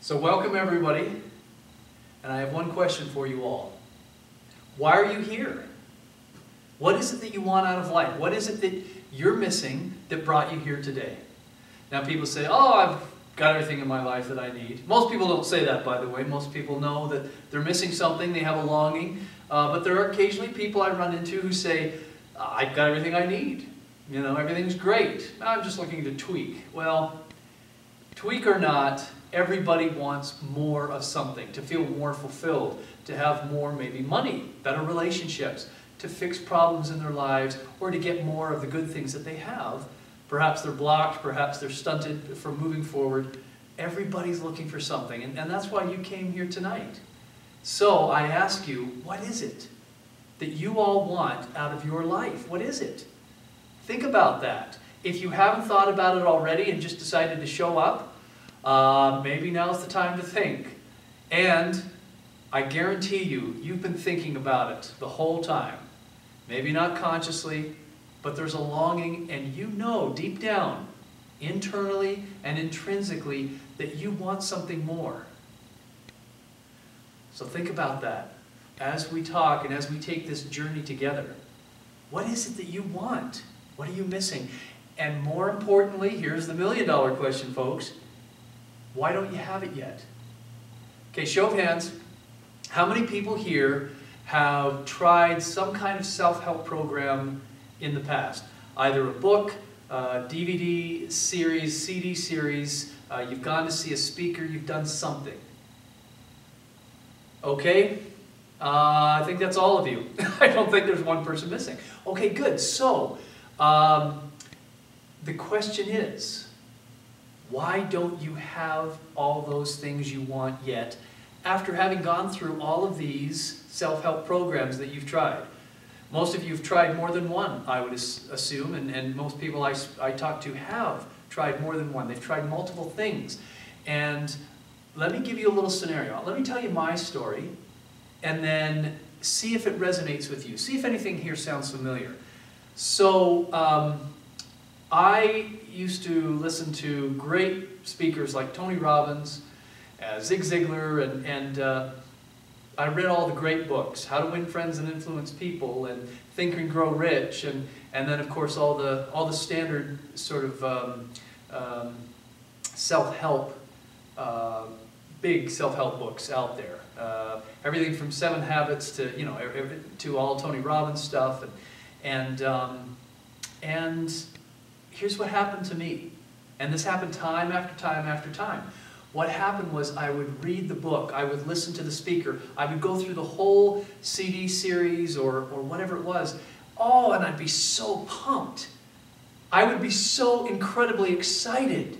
So welcome everybody, and I have one question for you all. Why are you here? What is it that you want out of life? What is it that you're missing that brought you here today? Now people say, oh, I've got everything in my life that I need. Most people don't say that, by the way. Most people know that they're missing something, they have a longing. But there are occasionally people I run into who say, I've got everything I need. You know, everything's great. I'm just looking to tweak. Well, tweak or not, everybody wants more of something, to feel more fulfilled, to have more maybe money, better relationships, to fix problems in their lives, or to get more of the good things that they have. Perhaps they're blocked, perhaps they're stunted from moving forward. Everybody's looking for something, and that's why you came here tonight. So I ask you, what is it that you all want out of your life? What is it? Think about that. If you haven't thought about it already and just decided to show up, maybe now's the time to think. And I guarantee you, you've been thinking about it the whole time. Maybe not consciously, but there's a longing, and you know deep down, internally and intrinsically, that you want something more. So think about that as we talk and as we take this journey together. What is it that you want? What are you missing? And more importantly, here's the million-dollar question, folks. Why don't you have it yet? Okay, show of hands. How many people here have tried some kind of self-help program in the past? Either a book, DVD series, CD series, you've gone to see a speaker, you've done something. Okay, I think that's all of you. I don't think there's one person missing. Okay, good. So, the question is, why don't you have all those things you want yet after having gone through all of these self-help programs that you've tried? Most of you have tried more than one, I would assume, and most people I talk to have tried more than one. They've tried multiple things. And let me give you a little scenario. Let me tell you my story, and then see if it resonates with you. See if anything here sounds familiar. So, I used to listen to great speakers like Tony Robbins, Zig Ziglar, and I read all the great books, How to Win Friends and Influence People, and Think and Grow Rich, and then of course all the standard sort of self-help, big self-help books out there. Everything from 7 Habits to to all Tony Robbins stuff, and here's what happened to me, and this happened time after time after time. What happened was I would read the book, I would listen to the speaker, I would go through the whole CD series or whatever it was, and I'd be so pumped. I would be so incredibly excited.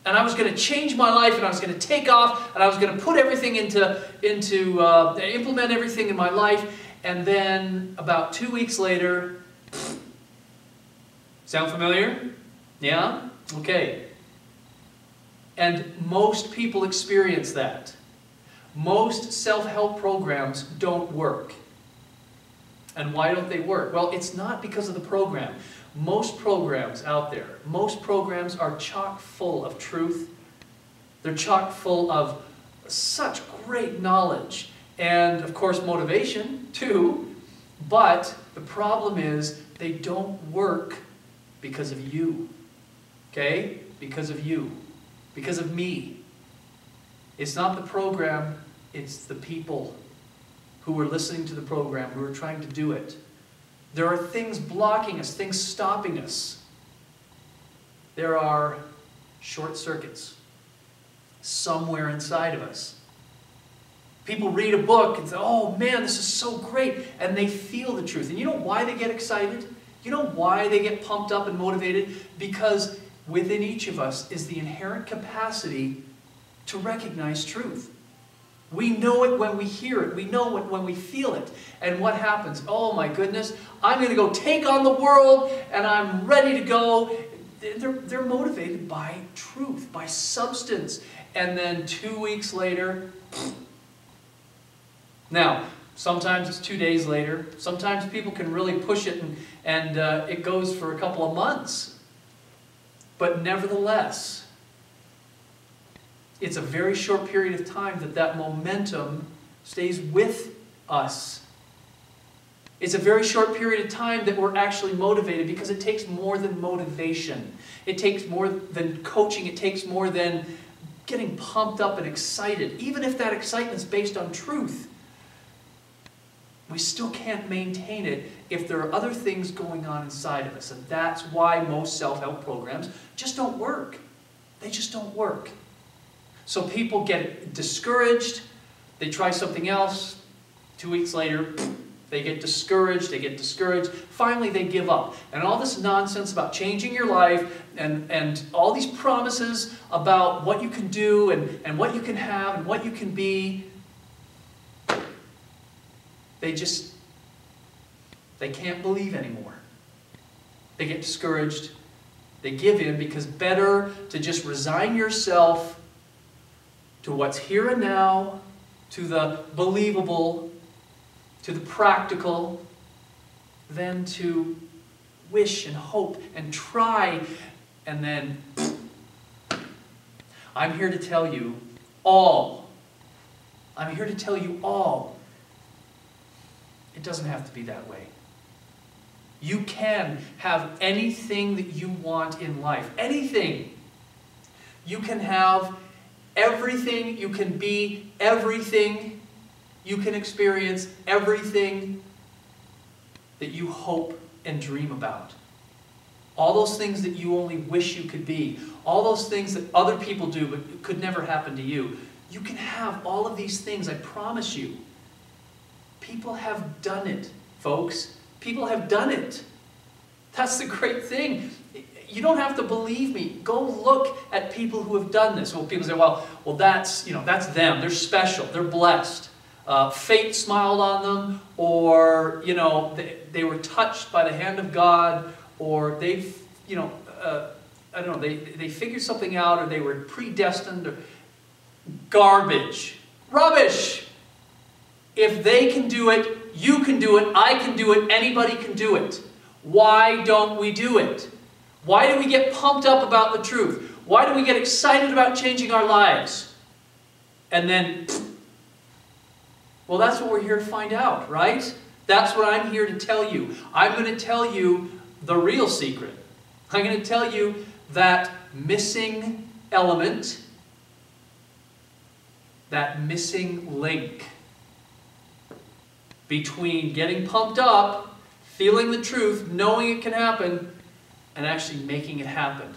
And I was going to change my life, and I was going to take off, and I was going to put everything implement everything in my life, and then about 2 weeks later, sound familiar? Yeah? Okay. And most people experience that. Most self-help programs don't work. And why don't they work? Well, it's not because of the program. Most programs out there, most programs are chock full of truth. They're chock full of such great knowledge and, of course, motivation too. But the problem is they don't work because of you. Okay? Because of you. Because of me. It's not the program, it's the people who are listening to the program, who are trying to do it. There are things blocking us, things stopping us. There are short circuits somewhere inside of us. People read a book and say, oh man, this is so great, and they feel the truth. And you know why they get excited? You know why they get pumped up and motivated? Because within each of us is the inherent capacity to recognize truth. We know it when we hear it. We know it when we feel it. And what happens? Oh my goodness, I'm going to go take on the world, and I'm ready to go. They're motivated by truth, by substance. And then 2 weeks later, now, sometimes it's 2 days later. Sometimes people can really push it, and it goes for a couple of months. But nevertheless, it's a very short period of time that momentum stays with us. It's a very short period of time that we're actually motivated, because it takes more than motivation. It takes more than coaching. It takes more than getting pumped up and excited. Even if that excitement's based on truth, we still can't maintain it if there are other things going on inside of us. And that's why most self-help programs just don't work. They just don't work. So people get discouraged. They try something else. 2 weeks later, they get discouraged. Finally, they give up. And all this nonsense about changing your life and all these promises about what you can do and what you can have and what you can be, they can't believe anymore. They get discouraged. They give in, because better to just resign yourself to what's here and now, to the believable, to the practical, than to wish and hope and try and then... I'm here to tell you all, it doesn't have to be that way. You can have anything that you want in life. Anything. You can have everything. You can be everything. You can experience everything that you hope and dream about. All those things that you only wish you could be. All those things that other people do but could never happen to you. You can have all of these things, I promise you. People have done it, folks. People have done it. That's the great thing. You don't have to believe me. Go look at people who have done this. Well, people say, well, that's them. They're special. They're blessed. Fate smiled on them, or they were touched by the hand of God, or they figured something out, or they were predestined. Or garbage, rubbish. If they can do it, you can do it. I can do it. Anybody can do it. Why don't we do it? Why do we get pumped up about the truth? Why do we get excited about changing our lives? And then, well, that's what we're here to find out, right? That's what I'm here to tell you. I'm going to tell you the real secret. I'm going to tell you that missing element, that missing link between getting pumped up, feeling the truth, knowing it can happen, and actually making it happen.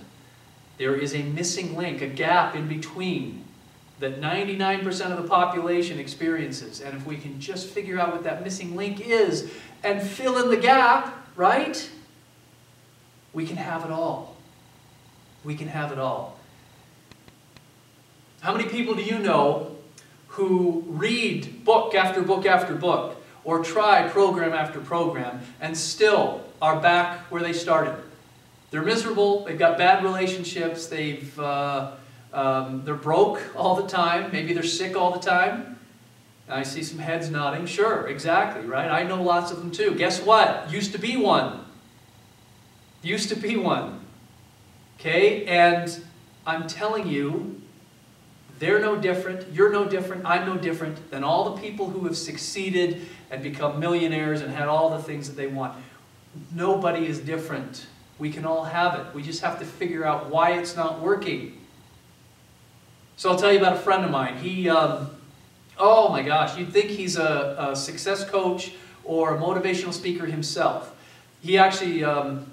There is a missing link, a gap in between that 99% of the population experiences. And if we can just figure out what that missing link is and fill in the gap, right? We can have it all. We can have it all. How many people do you know who read book after book after book, or try program after program, and still are back where they started? They're miserable, they've got bad relationships, they're broke all the time, maybe they're sick all the time. I see some heads nodding. Sure, exactly, right? I know lots of them too. Guess what? Used to be one. Used to be one. Okay? And I'm telling you, they're no different, you're no different, I'm no different than all the people who have succeeded and become millionaires and had all the things that they want. Nobody is different. We can all have it. We just have to figure out why it's not working. So I'll tell you about a friend of mine. He, oh my gosh, you'd think he's a success coach or a motivational speaker himself. He actually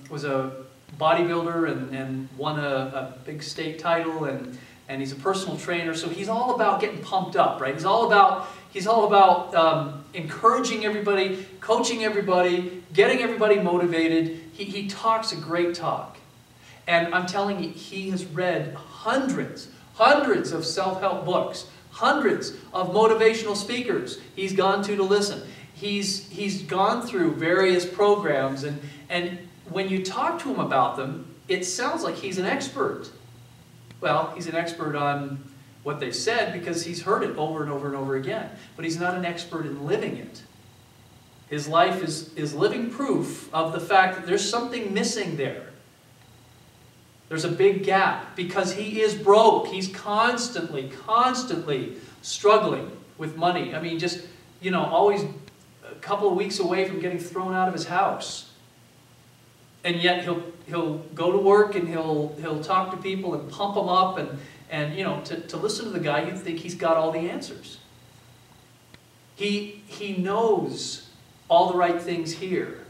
was a bodybuilder and won a big state title, and he's a personal trainer. So he's all about getting pumped up, right? He's all about encouraging everybody, coaching everybody, getting everybody motivated. He talks a great talk. And I'm telling you, he has read hundreds of self-help books, hundreds of motivational speakers he's gone to listen. He's gone through various programs, and when you talk to him about them, it sounds like he's an expert. Well, he's an expert on what they've said because he's heard it over and over and over again. But he's not an expert in living it. His life is living proof of the fact that there's something missing there. There's a big gap because he is broke. He's constantly struggling with money. I mean, just, you know, always a couple of weeks away from getting thrown out of his house. And yet he'll go to work and he'll talk to people and pump them up, and you know, to listen to the guy, you'd think he's got all the answers. He knows all the right things here.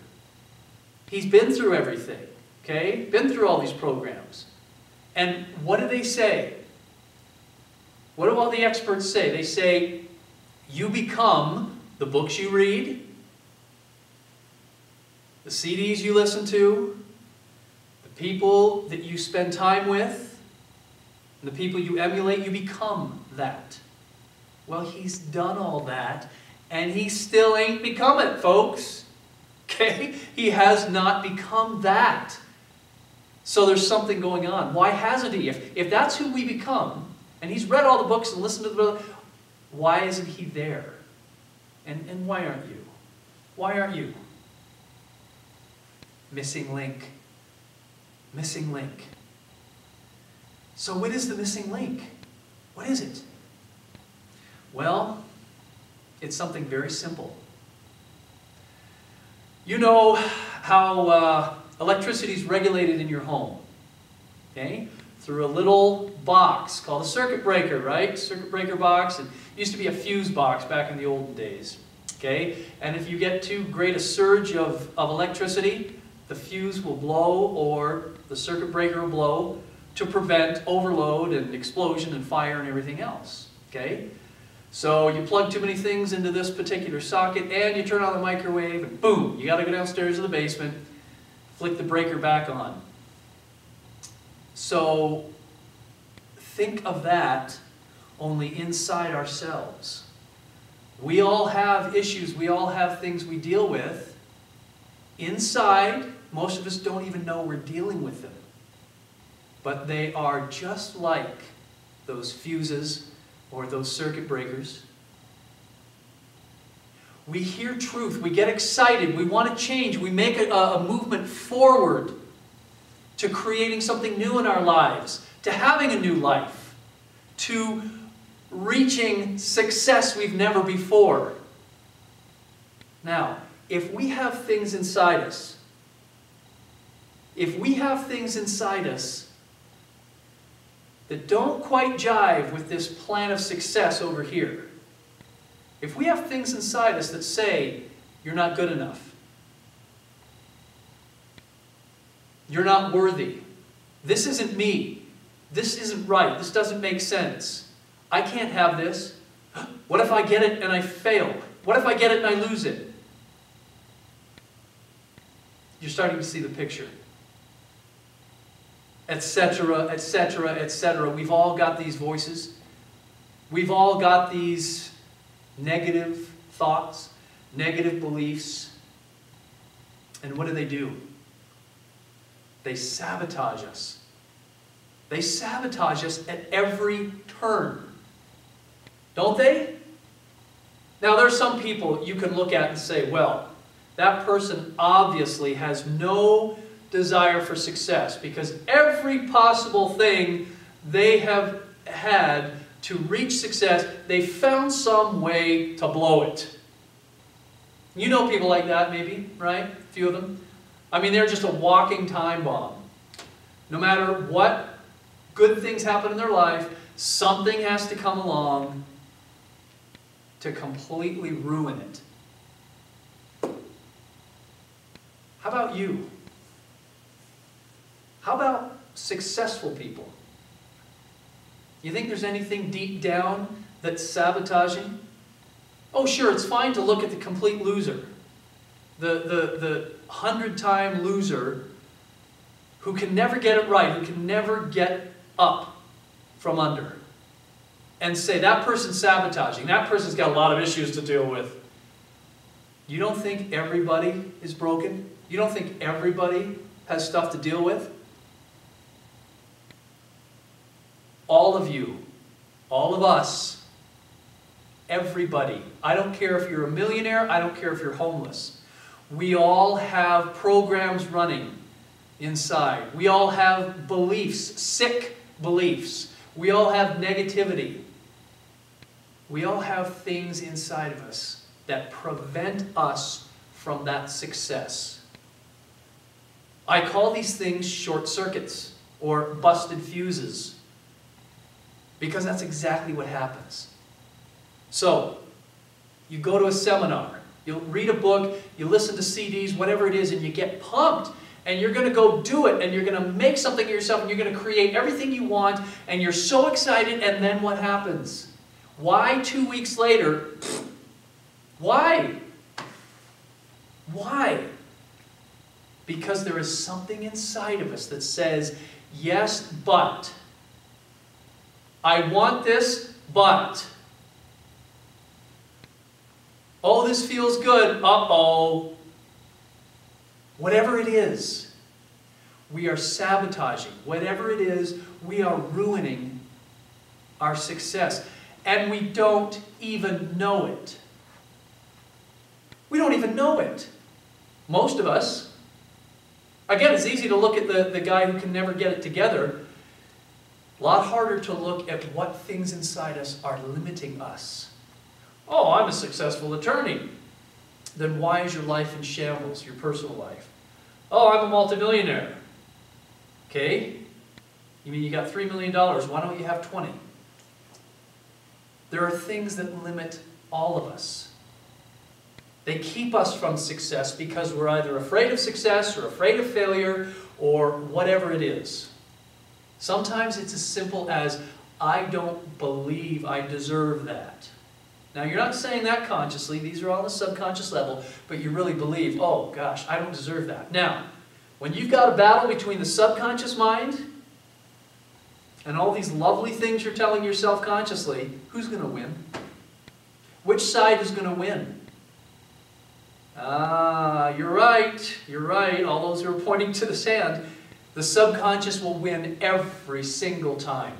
He's been through everything, okay? Been through all these programs. And what do they say? What do all the experts say? They say, you become the books you read, the CDs you listen to, the people that you spend time with, and the people you emulate, you become that. Well, he's done all that, and he still ain't become it, folks. Okay? He has not become that. So there's something going on. Why hasn't he? If that's who we become, and he's read all the books and listened to the... Why isn't he there? And why aren't you? Why aren't you? Missing link. Missing link. So what is the missing link? What is it? Well, it's something very simple. You know how electricity is regulated in your home, okay? Through a little box called a circuit breaker, right? Circuit breaker box. And it used to be a fuse box back in the olden days, okay? And if you get too great a surge of electricity, the fuse will blow or the circuit breaker will blow to prevent overload and explosion and fire and everything else, okay? So you plug too many things into this particular socket and you turn on the microwave and boom, you got to go downstairs to the basement, flick the breaker back on. So think of that only inside ourselves. We all have issues, we all have things we deal with. Inside, most of us don't even know we're dealing with them. But they are just like those fuses or those circuit breakers. We hear truth, we get excited, we want to change, we make a movement forward to creating something new in our lives, to having a new life, to reaching success we've never before. Now, if we have things inside us, that don't quite jive with this plan of success over here, if we have things inside us that say, you're not good enough, you're not worthy, this isn't me, this isn't right, this doesn't make sense, I can't have this, what if I get it and I fail? What if I get it and I lose it? You're starting to see the picture. Etc., etc., etc. We've all got these voices. We've all got these negative thoughts, negative beliefs. And what do? They sabotage us. They sabotage us at every turn. Don't they? Now, there are some people you can look at and say, well, that person obviously has no desire for success because every possible thing they have had to reach success, they found some way to blow it. You know people like that maybe, right? A few of them. I mean, they're just a walking time bomb. No matter what good things happen in their life, something has to come along to completely ruin it. How about you? How about successful people? You think there's anything deep down that's sabotaging? Oh, sure, it's fine to look at the complete loser. The 100-time loser who can never get it right, who can never get up from under. And say, that person's sabotaging. That person's got a lot of issues to deal with. You don't think everybody is broken? You don't think everybody has stuff to deal with? All of you, all of us, everybody. I don't care if you're a millionaire, I don't care if you're homeless. We all have programs running inside. We all have beliefs, sick beliefs. We all have negativity. We all have things inside of us that prevent us from that success. I call these things short circuits or busted fuses, because that's exactly what happens. So, you go to a seminar, you'll read a book, you listen to CDs, whatever it is, and you get pumped. And you're going to go do it, and you're going to make something of yourself, and you're going to create everything you want, and you're so excited, and then what happens? Why 2 weeks later? Why? Why? Because there is something inside of us that says, yes, but. I want this, but. Oh, this feels good. Uh-oh. Whatever it is, we are sabotaging. Whatever it is, we are ruining our success. And we don't even know it. We don't even know it. Most of us. Again, it's easy to look at the guy who can never get it together. A lot harder to look at what things inside us are limiting us. Oh, I'm a successful attorney. Then why is your life in shambles, your personal life? Oh, I'm a multimillionaire. Okay? You mean you got $3 million, why don't you have 20? There are things that limit all of us. They keep us from success because we're either afraid of success or afraid of failure or whatever it is. Sometimes it's as simple as, I don't believe I deserve that. Now, you're not saying that consciously. These are all on the subconscious level. But you really believe, oh, gosh, I don't deserve that. Now, when you've got a battle between the subconscious mind and all these lovely things you're telling yourself consciously, who's going to win? Which side is going to win? You're right. You're right. All those who are pointing to the sand. The subconscious will win every single time.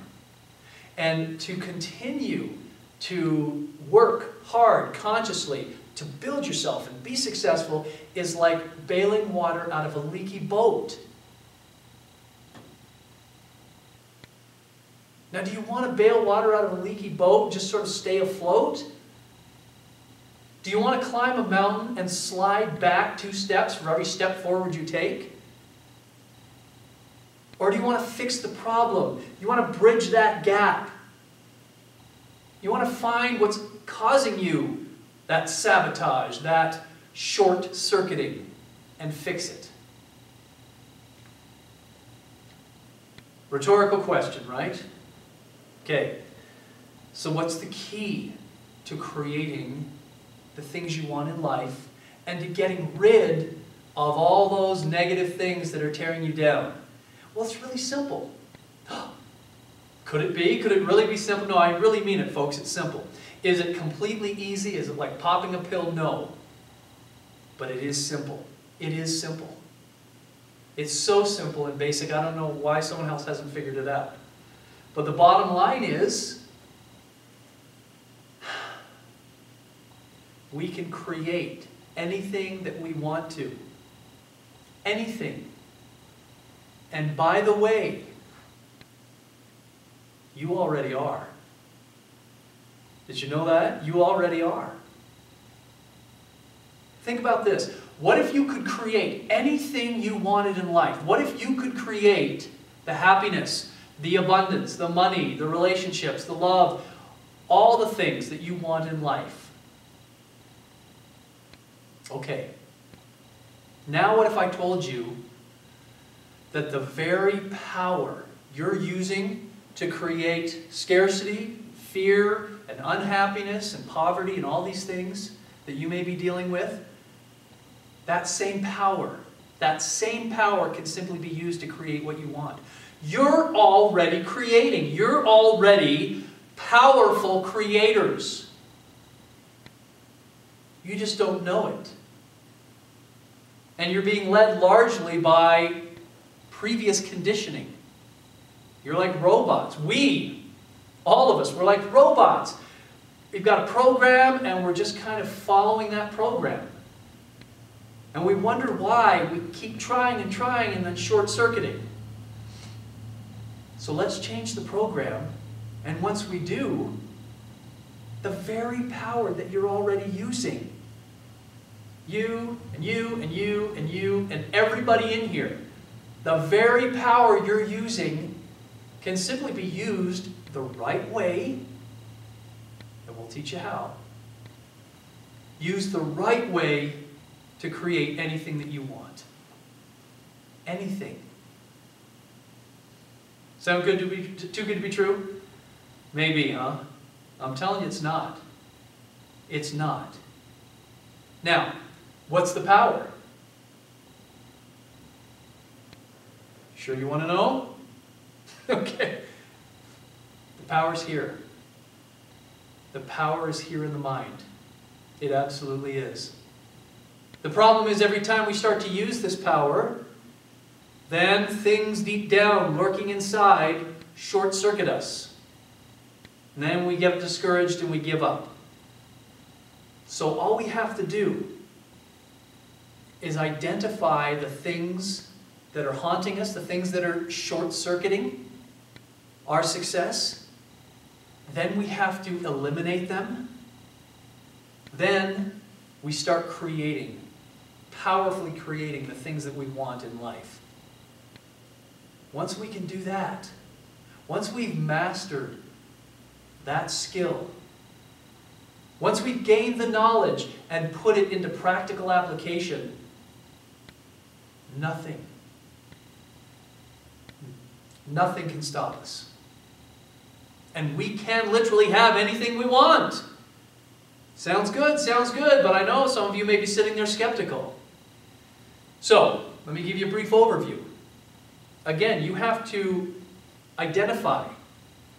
And to continue to work hard, consciously, to build yourself and be successful is like bailing water out of a leaky boat. Now, do you want to bail water out of a leaky boat and just sort of stay afloat? Do you want to climb a mountain and slide back 2 steps for every step forward you take? Or do you want to fix the problem? You want to bridge that gap? You want to find what's causing you that sabotage, that short-circuiting, and fix it. Rhetorical question, right? Okay, so what's the key to creating the things you want in life and to getting rid of all those negative things that are tearing you down? Well, it's really simple. Could it be? Could it really be simple? No, I really mean it, folks. It's simple. Is it completely easy? Is it like popping a pill? No. But it is simple. It is simple. It's so simple and basic, I don't know why someone else hasn't figured it out. But the bottom line is, we can create anything that we want to. Anything. And by the way, you already are. Did you know that? You already are. Think about this. What if you could create anything you wanted in life? What if you could create the happiness, the abundance, the money, the relationships, the love, all the things that you want in life? Okay. Now what if I told you that the very power you're using to create scarcity, fear, and unhappiness, and poverty, and all these things that you may be dealing with, that same power can simply be used to create what you want. You're already creating. You're already powerful creators. You just don't know it. And you're being led largely by previous conditioning. You're like robots. All of us, we're like robots. We've got a program and we're just kind of following that program. And we wonder why we keep trying and then short-circuiting. So let's change the program, and once we do, the very power that you're already using, you and you and you and you and everybody in here, the very power you're using can simply be used the right way, and we'll teach you how. Use the right way to create anything that you want. Anything. Sound good to be too good to be true? Maybe, huh? I'm telling you it's not. It's not. Now, what's the power? Sure you want to know? Okay. The power's here. The power is here in the mind. It absolutely is. The problem is every time we start to use this power, then things deep down, lurking inside, short-circuit us. And then we get discouraged and we give up. So all we have to do is identify the things that are haunting us, the things that are short-circuiting our success. Then we have to eliminate them. Then we start creating, powerfully creating the things that we want in life. Once we can do that, once we've mastered that skill, once we've gained the knowledge and put it into practical application, nothing can stop us. And we can literally have anything we want. Sounds good, but I know some of you may be sitting there skeptical. So, let me give you a brief overview. Again, you have to identify.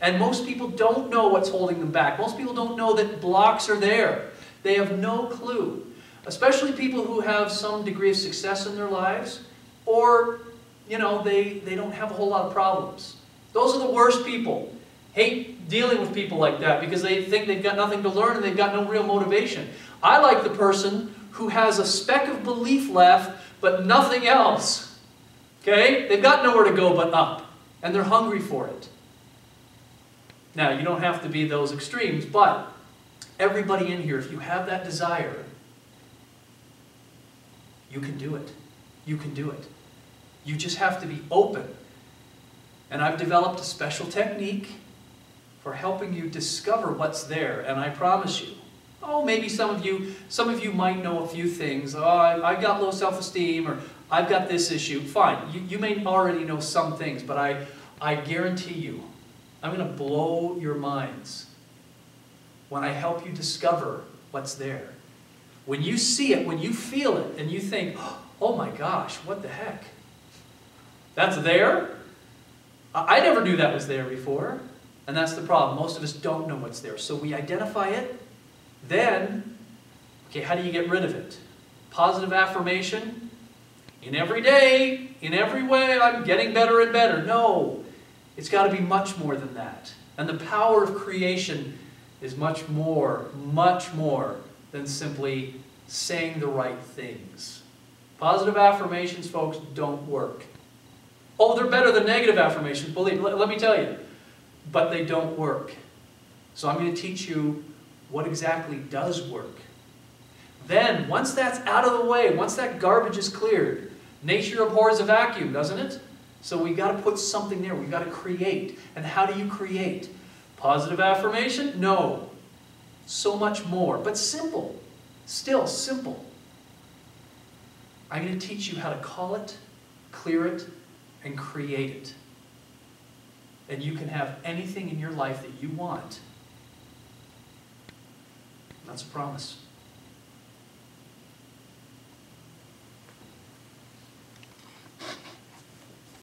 And most people don't know what's holding them back. Most people don't know that blocks are there. They have no clue. Especially people who have some degree of success in their lives, or, you know, they don't have a whole lot of problems. Those are the worst people. Hate dealing with people like that because they think they've got nothing to learn and they've got no real motivation. I like the person who has a speck of belief left, but nothing else. Okay? They've got nowhere to go but up. And they're hungry for it. Now, you don't have to be those extremes, but everybody in here, if you have that desire, you can do it. You can do it. You just have to be open. And I've developed a special technique for helping you discover what's there. And I promise you, maybe some of you might know a few things. I've got low self-esteem, or I've got this issue. Fine, you may already know some things, but I guarantee you, I'm going to blow your minds when I help you discover what's there. When you see it, when you feel it, and you think, oh my gosh, what the heck? That's there? I never knew that was there before. And that's the problem. Most of us don't know what's there. So we identify it. Then, okay, how do you get rid of it? Positive affirmation. In every day, in every way, I'm getting better and better. No. It's got to be much more than that. And the power of creation is much more than simply saying the right things. Positive affirmations, folks, don't work. Oh, they're better than negative affirmations, believe me. Let me tell you. But they don't work. So I'm going to teach you what exactly does work. Then, once that's out of the way, once that garbage is cleared, nature abhors a vacuum, doesn't it? So we've got to put something there. We've got to create. And how do you create? Positive affirmation? No. So much more. But simple. Still simple. I'm going to teach you how to call it, clear it, and create it. And you can have anything in your life that you want. That's a promise.